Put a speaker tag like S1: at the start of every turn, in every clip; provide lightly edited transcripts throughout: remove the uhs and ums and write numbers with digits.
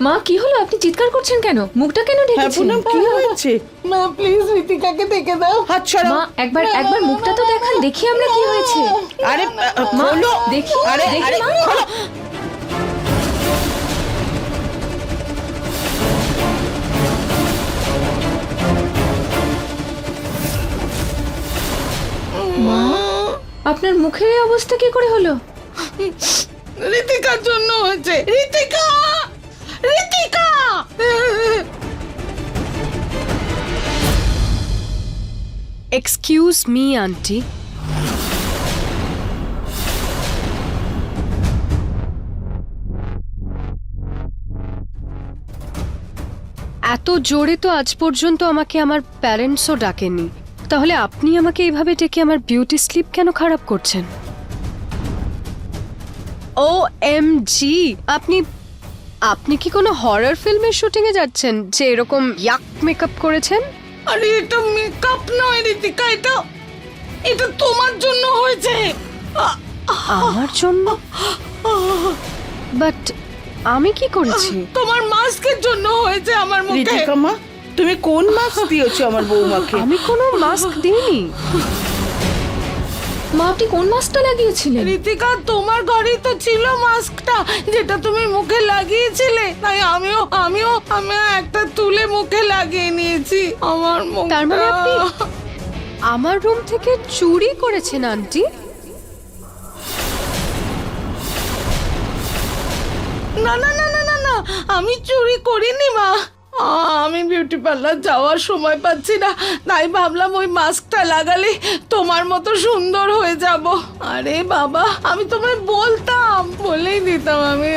S1: মা কি হলো, আপনি চিৎকার করছেন কেন? মুখটা কেন
S2: হ্যাঁ
S1: ঢেকেছেন?
S2: পুনম, কি হয়েছে?
S3: মা প্লিজ ঋতিকাকে দেখে দাও।
S2: হাত ছড়াও।
S1: মা একবার মুখটা তো দেখান, দেখি আমরা কি হয়েছে।
S2: আরে
S1: মা
S2: খোলো।
S1: দেখি,
S2: আরে
S1: দেখি
S2: আরে
S1: মা।
S2: খোলো।
S1: মা আপনার মুখের এই অবস্থা কি করে হলো?
S3: ঋতিকার জন্য হয়েছে। Ritika, Ritika.
S4: Excuse me aunty, এত জোরে তো আজ পর্যন্ত আমাকে আমার প্যারেন্টসও ডাকেনি, তাহলে আপনি আমাকে এইভাবে ডেকে আমার বিউটি স্লিপ কেন খারাপ করছেন? ও এম জি, আপনি আপনি কি কোনো হরর ফিল্মের শুটিং এ যাচ্ছেন যে এরকম ইয়াক মেকআপ করেছেন?
S3: আরে এটা মেকআপ নয় ঋতিকা, এটা এটা তোমার জন্য হয়েছে।
S4: আমার জন্য? বাট আমি কি করেছি?
S3: তোমার মাস্কের জন্য হয়েছে আমার মুখে।
S2: ঋতিকা মা, তুমি কোন মাস্ক দিয়েছো আমার বৌমাকে?
S4: আমি কোনো মাস্ক দিইনি।
S1: মা আপনি কোন মাস্কটা লাগিয়েছিলেন?
S3: ঋতিকা তোমার ঘরেই তো ছিল মাস্কটা, যেটা তুমি মুখে লাগিয়েছিলে। তাই আমিও আমিও আমি একটা তুলে মুখে লাগিয়ে নিয়েছি আমার মুখটা।
S4: তার মানে আপনি আমার রুম থেকে চুরি করেছেন আন্টি?
S3: না না না না না না, আমি চুরি করিনি মা। আমি বিউটি পার্লার যাওয়ার সময় পাচ্ছি না, তাই ভাবলাম ওই মাস্কটা লাগালে তোমার মতো সুন্দর হয়ে যাব। আরে বাবা, আমি তোমায় বলতাম, বলেই দিতাম আমি।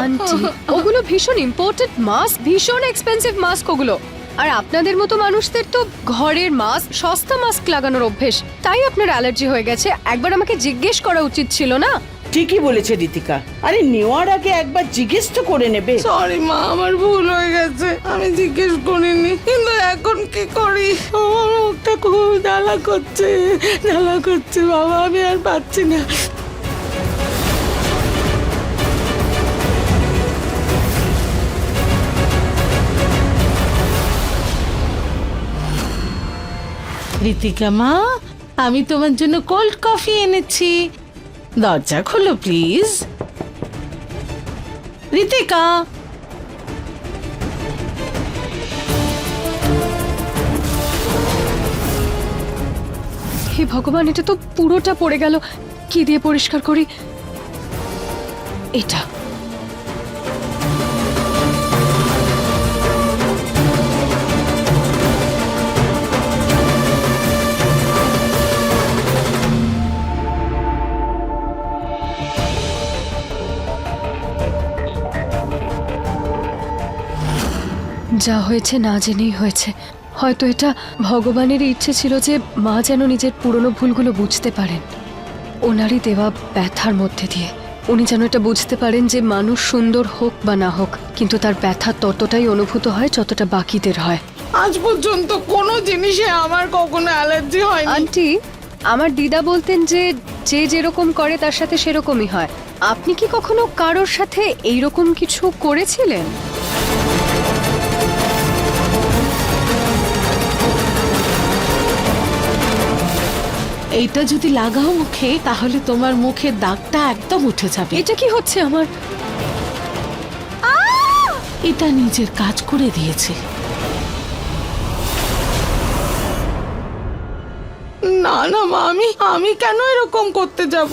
S4: আন্টি ওগুলো ভীষণ ইম্পোর্টেড মাস্ক, ভীষণ এক্সপেন্সিভ মাস্ক ওগুলো। আর আপনাদের মতো মানুষদের তো ঘরের মাস্ক, সস্তা মাস্ক লাগানোর অভ্যেস, তাই আপনার অ্যালার্জি হয়ে গেছে। একবার আমাকে জিজ্ঞেস করা উচিত ছিল না?
S2: ঠিকই বলেছে ঋতিকা। আরে নেওয়ার আগে একবার জিজ্ঞেস তো করে নেবে।
S3: সরি মা, আমার ভুল হয়ে গেছে, আমি জিজ্ঞেস করিনি। কিন্তু এখন কি করি? আমার মুখটা খুব জ্বালা করছে, জ্বালা করছে বাবা, আমি আর পাচ্ছি না। ঋতিকা মা, আমি তোমার জন্য কোল্ড কফি এনেছি, দরজা খোলো প্লিজ। ঋতিকা,
S4: হে ভগবান, এটা তো পুরোটা পড়ে গেল। কি দিয়ে পরিষ্কার করি এটা? যা হয়েছে না জেনেই হয়েছে। হয়তো এটা ভগবানের ইচ্ছে ছিল যে মা যেন নিজের পুরনো ভুলগুলো বুঝতে পারেন, ওনারই দেওয়া ব্যথার মধ্যে দিয়ে। উনি যেন এটা বুঝতে পারেন যে মানুষ সুন্দর হোক বা না হোক, কিন্তু তার ব্যথা ততটাই অনুভূত হয় যতটা বাকিদের হয়।
S3: আজ পর্যন্ত কোনো জিনিসে আমার কখনো অ্যালার্জি হয়নি।
S4: আন্টি, আমার দিদা বলতেন যে যে যেরকম করে তার সাথে সেরকমই হয়। আপনি কি কখনো কারোর সাথে এইরকম কিছু করেছিলেন?
S3: এইটা যদি লাগাও মুখে, তাহলে তোমার মুখের দাগটা একদম উঠে যাবে।
S4: এটা কি হচ্ছে আমার?
S3: এটা নিজের কাজ করে দিয়েছে। না না মা, আমি কেন এরকম করতে যাব?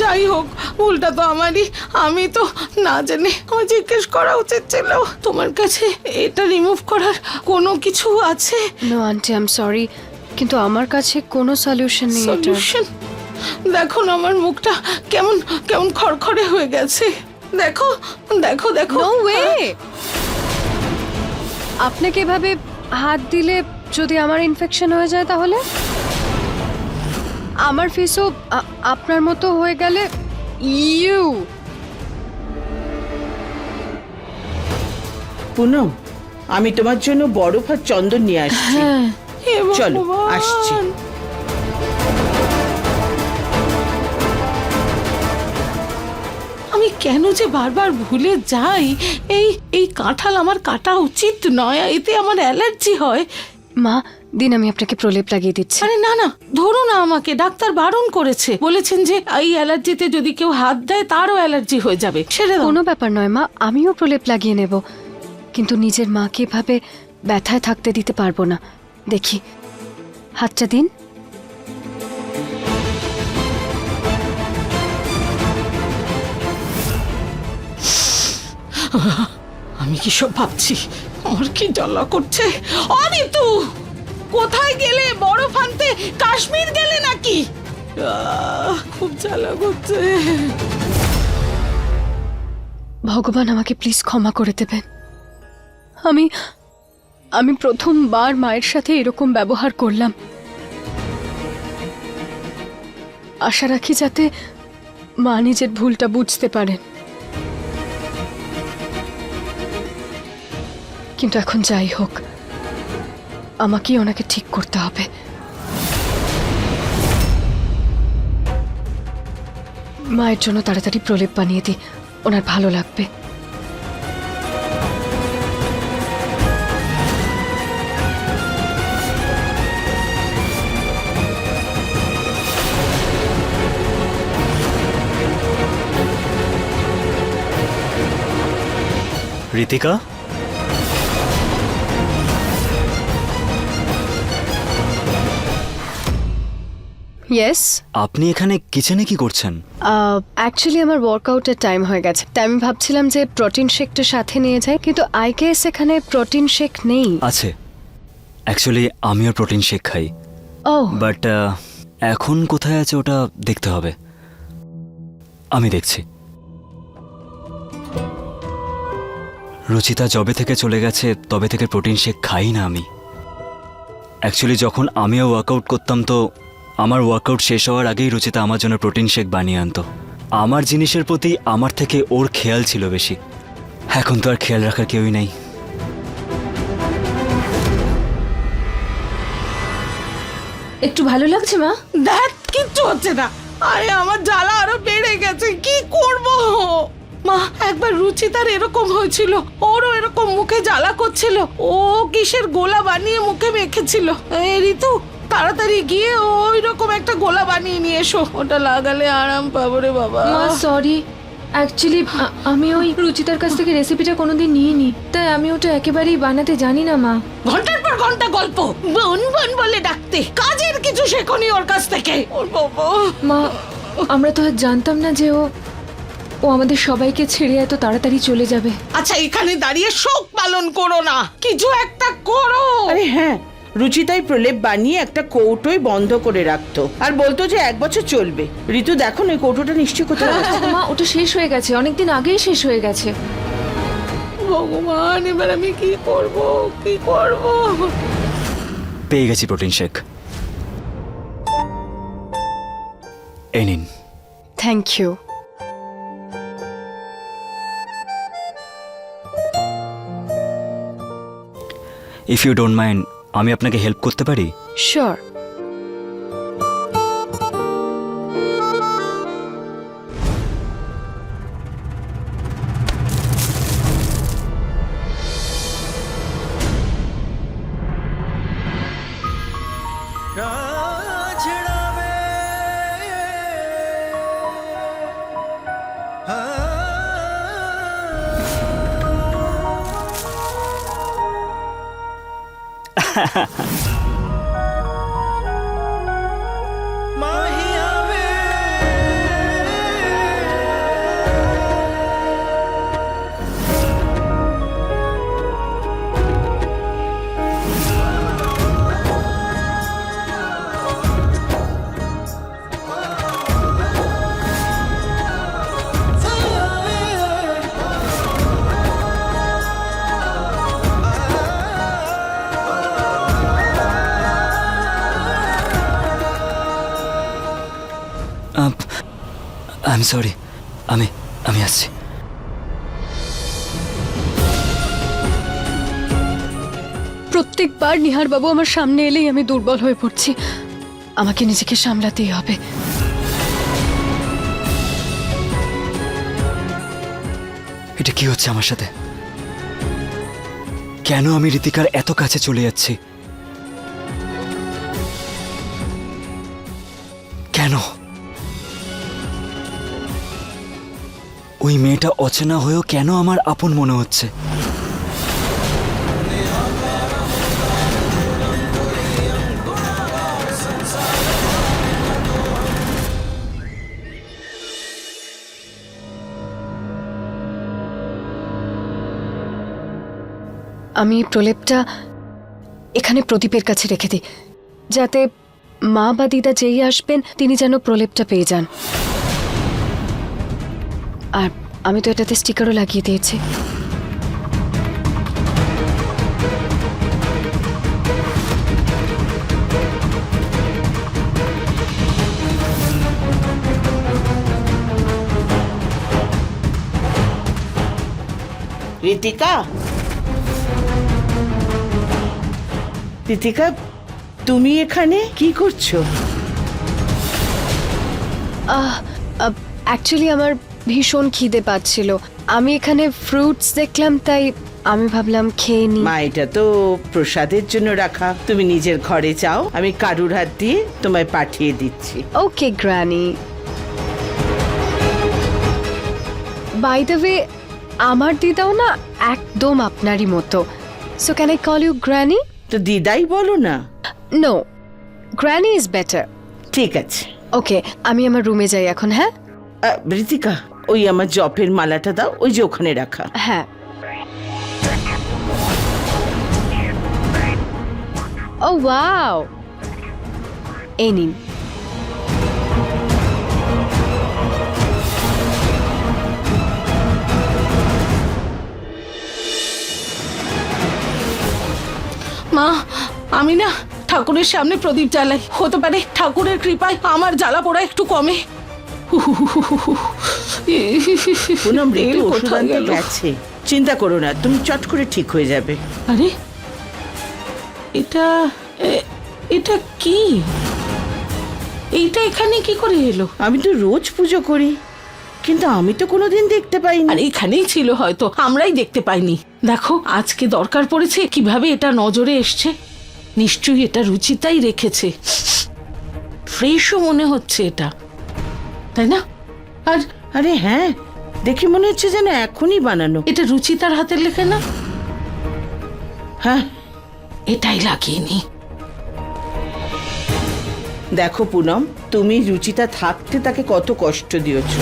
S3: যাই হোক, ভুলটা তো আমারই। আমি তো না জেনে, আমার জিজ্ঞেস করা উচিত ছিল। তোমার কাছে এটা রিমুভ করার কোনো কিছু আছে?
S4: No aunty, I am sorry, কিন্তু আমার কাছে কোনো সলিউশন নেই এটার।
S3: সলিউশন? দেখো না, আমার মুখটা কেমন কেমন খড়খড়ে হয়ে গেছে। দেখো দেখো দেখো।
S4: No way! আপনাকে এভাবে হাত দিলে যদি আমার ইনফেকশন হয়ে যায়, তাহলে আমার ফেসও আপনার মতো হয়ে গেলে ইউ।
S2: পুনম, আমি তোমার জন্য বরফ আর চন্দন নিয়ে আসছি।
S3: হ্যাঁ, হে
S2: চলো,
S3: ভগবান।
S2: আসছি।
S3: আমি কেন যে বারবার ভুলে যাই। এই এই কাঁঠাল আমার কাটা উচিত নয়, এতে আমার অ্যালার্জি হয়।
S4: মা দিন, আমি আপনাকে প্রলেপ লাগিয়ে দিচ্ছি।
S3: আরে না না, ধরো না আমাকে, ডাক্তার বারণ করেছে, বলেছেন যে এই অ্যালার্জিতে যদি কেউ হাত দেয় তারও অ্যালার্জি হয়ে যাবে। ছেড়ে দাও।
S4: কোনো ব্যাপার নয় মা, আমিও প্রলেপ লাগিয়ে নেব, কিন্তু নিজের মাকে এভাবে ব্যথায় থাকতে দিতে পারবো না। দেখি, হাতটা দিন।
S3: আমি কি সব ভাবছি? আমার কি জ্বালা করছে। অনিতু, কোথায় গেলে? বরফ আনতে কাশ্মীর গেলে নাকি? খুব জ্বালা করছে।
S4: ভগবান আমাকে প্লিজ ক্ষমা করে দেবেন। আমি প্রথমবার মায়ের সাথে এরকম ব্যবহার করলাম। আশা রাখি যাতে মা নিজের ভুলটা বুঝতে পারেন। কিন্তু এখন যাই হোক, আমাকেই ওনাকে ঠিক করতে হবে। মায়ের জন্য তাড়াতাড়ি প্রলেপ বানিয়ে দিই, ওনার ভালো লাগবে।
S5: ঋতিকা,
S4: ইয়েস,
S5: আপনি এখানে কিচেনে কি করছেন?
S4: অ্যাকচুয়ালি আমার ওয়ার্কআউটের টাইম হয়ে গেছে, তাই আমি ভাবছিলাম যে প্রোটিন শেকটা সাথে নিয়ে যাই, কিন্তু আই গেস এখানে প্রোটিন শেক নেই।
S5: আছে, অ্যাকচুয়ালি আমিও প্রোটিন শেক খাই,
S4: ও
S5: বাট এখন কোথায় আছে ওটা দেখতে হবে। আমি দেখছি। রুচিতা যবে থেকে চলে গেছে তবে থেকে প্রোটিন শেক খাই না আমি। অ্যাকচুয়ালি যখন আমিও ওয়ার্কআউট করতাম তো আমার ওয়ার্কআউট শেষ হওয়ার আগেই রুচিতা আমার জন্য প্রোটিন শেক বানিয়ে আনতো। আমার জিনিসের প্রতি আমার থেকে ওর খেয়াল ছিল বেশি। এখন তো আর খেয়াল রাখার কেউই নেই।
S1: একটু ভালো লাগছে মা?
S3: দেখ, কিচ্ছু হচ্ছে না। আরে আমার জ্বালা আরো বেড়ে গেছে, কি করব? মা, একবার রুচিতার এরকম হয়েছিল, ওরও এরকম মুখে জ্বালা করছিল, ও কিসের গোলা বানিয়ে মুখে মেখেছিল। এই ঋতু, তাড়াতাড়ি গিয়ে ওই রকম একটা গোলা বানিয়ে নিয়ে এসো, ওটা লাগালে আরাম পাবো রে বাবা।
S1: মা সরি, অ্যাকচুয়ালি আমি ওই রুচিতার কাছ থেকে রেসিপিটা কোনোদিন নিইনি, তাই আমি ওটা একেবারেই বানাতে জানি না মা।
S3: ঘন্টার পর ঘন্টা গল্প, বোন বোন বলে ডাকতে, কাজের কিছু শেখনি ওর কাছ থেকে। ওর বাবা,
S1: মা আমরা তো আর জানতাম না যে ও আমাদের সবাইকে ছেড়ে এত তাড়াতাড়ি চলে যাবে।
S3: আচ্ছা এখানে দাঁড়িয়ে শোক পালন করো না, কিছু একটা করো।
S2: আরে হ্যাঁ, রুচিতাই প্রলেপ বানিয়ে একটা কৌটোয় বন্ধ করে রাখতো আর বলতো যে 1 বছর চলবে। ঋতু দেখো না, ওই কৌটোটা নিশ্চয়ই কোথাও আছে।
S1: মা ওটা শেষ হয়ে গেছে, অনেকদিন আগেই শেষ হয়ে গেছে।
S3: ভগবান, এবার আমি কি করব, কি করব?
S5: পেয়ে গেছি প্রোটিন শেক, এই নিন।
S4: Thank you.
S5: If you don't mind, আমি আপনাকে হেল্প করতে পারি?
S4: শিওর।
S5: আই এম সরি, আমি আসছি।
S4: প্রত্যেকবার নিহার বাবু আমার সামনে এলেই আমি দুর্বল হয়ে পড়ছি, আমাকে নিজেকে সামলাতেই হবে।
S5: কি হচ্ছে আমার সাথে? কেন আমি ঋতিকার এত কাছে চলে যাচ্ছি? কেন? ওই মেয়েটা অচেনা হয়েও কেন আমার আপন মনে হচ্ছে?
S4: আমি প্রলেপটা এখানে প্রদীপের কাছে রেখে দিই, যাতে মা বা দিদা যেই আসবেন তিনি যেন প্রলেপটা পেয়ে যান। আর আমি তো এটাতে স্টিকারও লাগিয়ে দিয়েছি।
S2: ঋতিকা, ঋতিকা, তুমি এখানে কি করছো?
S4: অ্যাকচুয়ালি আমার ভীষণ খিদে পাচ্ছিল, আমি এখানে ফ্রুটস দেখলাম, তাই আমি ভাবলাম খেয়ে নিই।
S2: মা, এটা তো প্রসাদের জন্য রাখা, তুমি নিজের ঘরে যাও, আমি কারুর হাত দিয়ে তোমায় পাঠিয়ে দিচ্ছি।
S4: Okay granny. By the way, আমার দিদাও না একদম আপনারই মতো। So can I call you granny?
S2: তো দিদাই বলো না।
S4: No, granny is better.
S2: ঠিক আছে।
S4: ওকে, আমি আমার রুমে যাই এখন। হ্যাঁ
S2: ঋতিকা, ওই আমার জপের মালাটা দাও, ওই যে ওখানে রাখা।
S4: হ্যাঁ। ও ওয়াও, এই নিন।
S3: মা, আমি না ঠাকুরের সামনে প্রদীপ জ্বালাই, হতে পারে ঠাকুরের কৃপায় আমার জ্বালা পোড়া একটু কমে।
S2: পুনম, ঋতু
S3: তেল
S2: ওষুধ
S3: কোথায়
S2: আনতে
S3: গেল?
S2: গেছে, চিন্তা করো না, তুমি চট করে ঠিক হয়ে যাবে।
S3: আরে এটা এটা কি? এইটা এখানে কি করে এলো?
S2: আমি তো রোজ পুজো করি, কিন্তু আমি তো কোনোদিন দেখতে পাইনি।
S3: আর এখানেই ছিল হয়তো, আমরাই দেখতে পাইনি। দেখো আজকে দরকার পড়েছে, কিভাবে এটা নজরে এসছে। নিশ্চয়ই এটা রুচিতাই রেখেছে, ফ্রেশও মনে হচ্ছে এটা, তাই না? আর
S2: আরে হ্যাঁ, দেখে মনে হচ্ছে যেন এখনই বানানো।
S3: এটা রুচিতার হাতের লেখা না?
S2: হ্যাঁ,
S3: এটাই লাগিয়ে নি।
S2: দেখো পুনম, তুমি রুচিতা থাকতে তাকে কত কষ্ট দিয়েছো,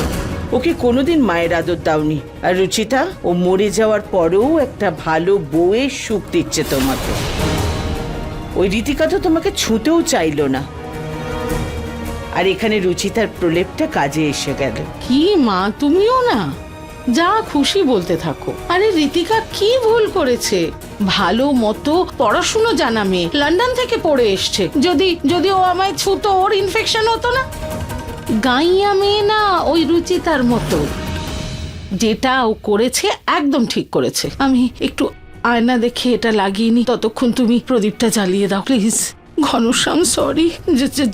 S2: ওকে কোনোদিন মায়ের আদর দাওনি। আর রুচিতা, ও মরে যাওয়ার পরেও একটা ভালো বউয়ের সুখ দিচ্ছে তোমাকে। ওই রীতিকা তো তোমাকে ছুঁতেও চাইলো না, আর এখানে রুচিতার প্রলেপটা কাজে এসে গেল।
S3: কি মা, তুমিও না যা খুশি বলতে থাকো। আরে রীতিকা কি ভুল করেছে? ভালো মতো পড়াশুনো জানা মেয়ে, লন্ডন থেকে পড়ে এসছে। যদি ও আমায় ছুতো, ওর ইনফেকশন হতো না। গাইয়া মেয়ে না ওই রুচিতার মতো। যেটা ও করেছে একদম ঠিক করেছে। আমি একটু আয়না দেখে এটা লাগিয়ে নি, ততক্ষণ তুমি প্রদীপটা জ্বালিয়ে দাও প্লিজ। ঘনশ্যাম, সরি,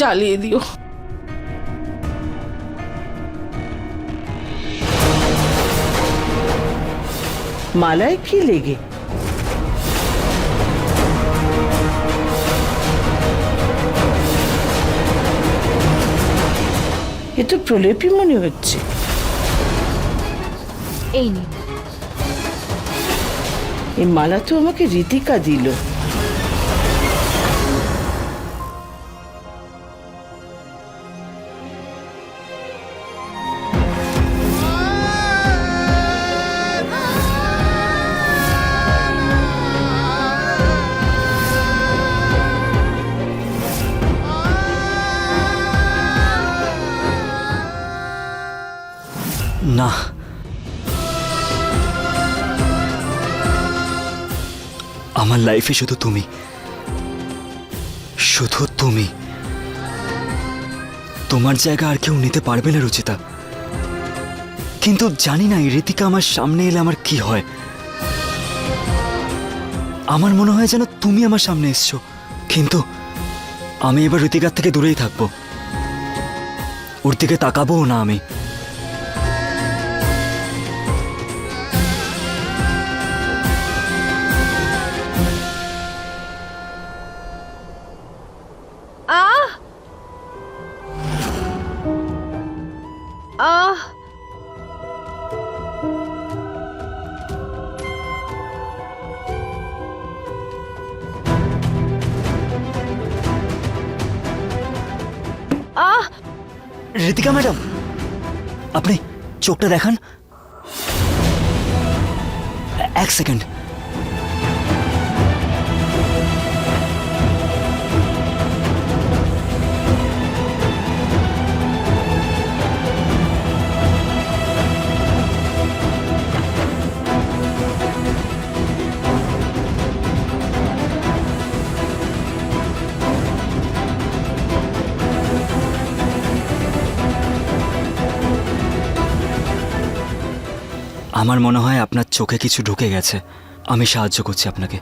S3: জ্বালিয়ে দিও।
S2: মালায় কি লেগে? এ তো প্রলেপই মনে হচ্ছে।
S4: এই নিন।
S2: এই মালা তো আমাকে রীতিকা দিল।
S5: না, আমার লাইফে শুধু তুমি, শুধু তুমি। তোমার জায়গা আর কেউ নিতে পারবে না রুচিতা। কিন্তু জানি না এই রীতিকা আমার সামনে এলে আমার কি হয়। আমার মনে হয় যেন তুমি আমার সামনে এসছো, কিন্তু আমি এবার রীতিকার থেকে দূরেই থাকবো, ওর দিকে তাকাবো না আমি। ঋতিকা ম্যাডাম, আপনি চোখটা দেখান। এক সেকেন্ড। আমার মনে হয় আপনার চোখে কিছু ঢুকে গেছে। আমি সাহায্য করছি আপনাকে।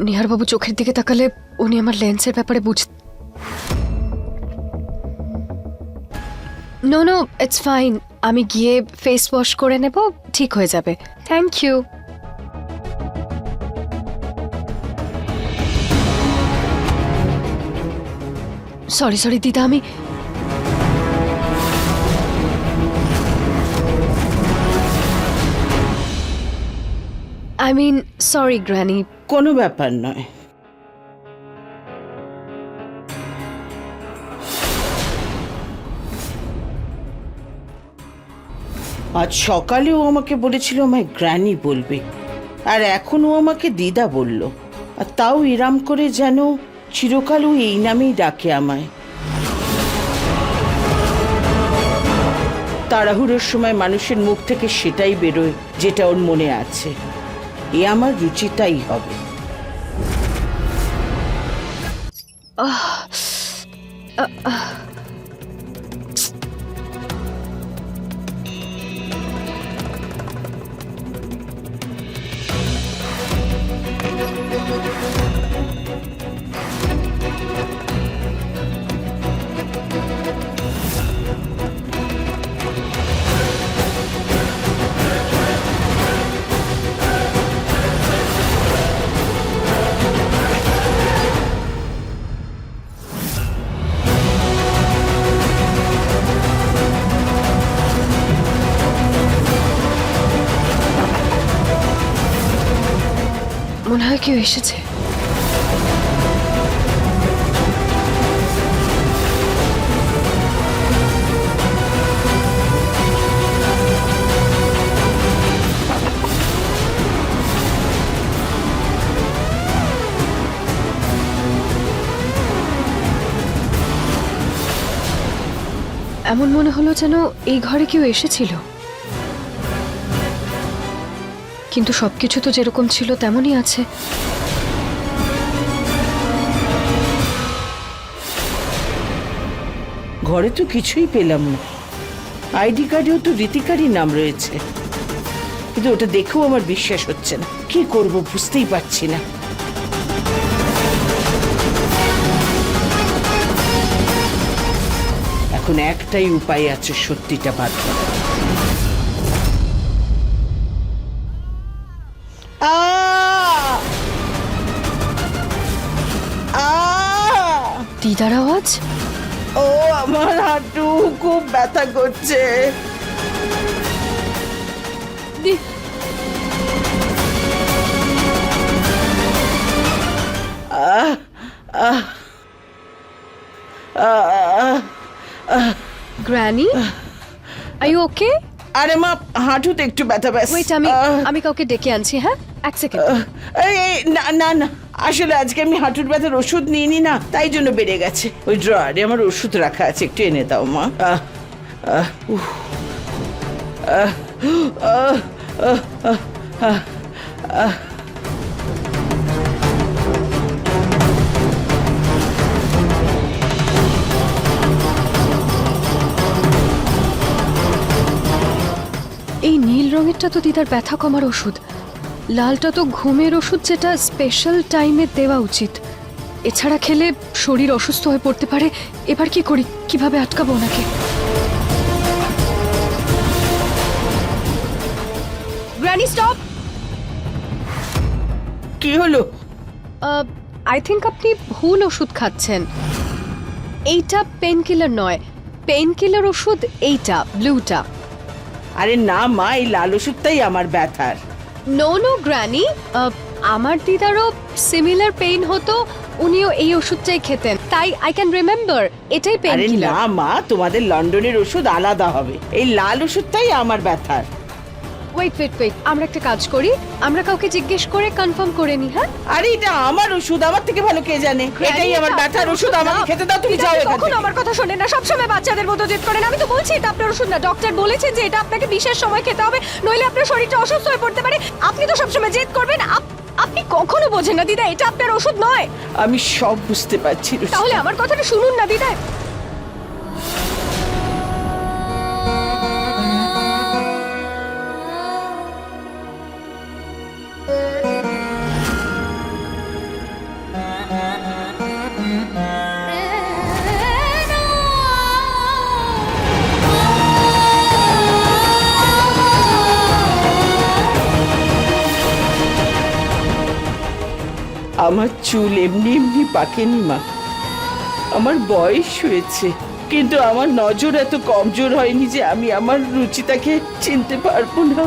S4: নিহারবাবু চোখের দিকে তাকালে উনি আমার লেন্সের ব্যাপারে নো নো, ইটস ফাইন। আমি গিয়ে ফেস ওয়াশ করে নেব, ঠিক হয়ে যাবে। Thank you. সরি সরি দিদা, আমি আই মিন সরি গ্র্যানি।
S2: কোনো ব্যাপার নয়। আজ সকালেও আমাকে বলেছিল আমায় গ্র্যানি বলবে, আর এখন ও আমাকে দিদা বলল, আর তাও ইরাম করে যেন চিরকাল ও এই নামেই ডাকে আমায়। তাড়াহুড়োর সময় মানুষের মুখ থেকে সেটাই বেরোয় যেটা ওর মনে আছে। এ আমার রুচিতাই হবে।
S4: মনে হয় কেউ এসেছে। এমন মনে হলো যেন এই ঘরে কেউ এসেছিল, কিন্তু সবকিছু তো যেরকম ছিল তেমনই আছে।
S2: ঘরে তো কিছুই পেলাম না। আইডি কার্ডেও তো ঋতিকারই নাম রয়েছে, কিন্তু ওটা দেখেও আমার বিশ্বাস হচ্ছে না। কি করব বুঝতেই পারছি না। এখন একটাই উপায় আছে সত্যিটা বাদ করা।
S4: দিদার আওয়াজ।
S2: ও আমার হাঁটু খুব ব্যথা করছে।
S4: Granny, are you okay?
S2: আরে মা, হাঁটুতে একটু ব্যথা ব্যাস।
S4: ওয়েট, আমি কাউকে ডেকে আনছি। হ্যাঁ, এক সেকেন্ড।
S2: না না না, আসলে আজকে আমি হাঁটুর ব্যথার ওষুধ নিইনি না, তাই জন্য বেড়ে গেছে। ওই ড্রয়ারে আমার ওষুধ রাখা আছে, একটু এনে দাও মা।
S4: এই নীল রঙেরটা তো দিদার ব্যথা কমার ওষুধ, লালটা তো ঘুমের ওষুধ, যেটা স্পেশাল টাইমে দেওয়া উচিত। এছাড়া খেলে শরীর অসুস্থ হয়ে পড়তে পারে। এবার কি করি, কিভাবে আটকাবো ওনাকে? Granny stop.
S2: কি হলো?
S4: আই থিঙ্ক আপনি ভুল ওষুধ খাচ্ছেন। এইটা পেন কিলার নয়, পেন কিলার ওষুধ এইটা, ব্লুটা।
S2: আরে না মা, এই লাল ওষুধটাই আমার ব্যথার।
S4: নো নো গ্র্যানি, আমার দিদারও সিমিলার পেইন হতো, উনিও এই ওষুধটাই খেতেন। তাই আই ক্যান রিমেম্বার এটাই পেন
S2: আরে
S4: কিলার।
S2: না মা, তোমাদের লন্ডনের ওষুধ আলাদা হবে, এই লাল ওষুধটাই আমার ব্যথার।
S4: ওয়েট আমরা একটা কাজ করি, আমরা কাউকে জিজ্ঞেস করে কনফার্ম করে নি। হ্যাঁ,
S2: আরে এটা আমার ওষুধ, আমার থেকে ভালো কে জানে? এটাই আমার ব্যথার ওষুধ, আমাকে খেতে দাও, তুমি যাও এখান
S4: কখনো
S2: থেকে।
S4: আমার কথা শোনেন না, সবসময় বাচ্চাদের মতো জেদ করেন। আমি তো বলছি এটা আপনার ওষুধ না, ডক্টর বলেছেন যে এটা আপনাকে বিশেষ সময় খেতে হবে, নইলে আপনার শরীরটা অসুস্থ হয়ে পড়তে পারে। আপনি তো সবসময় জেদ করবেন, আপনি কখনো বোঝেন না দিদা, এটা আপনার ওষুধ নয়।
S2: আমি সব বুঝতে পারছি রুচিতা।
S4: তাহলে আমার কথাটা শুনুন না দিদা।
S2: আমার চুল এমনি এমনি পাকেনি মা, আমার বয়স হয়েছে, কিন্তু আমার নজর এত কমজোর হয়নি যে আমি আমার রুচিতাকে চিনতে পারবো না।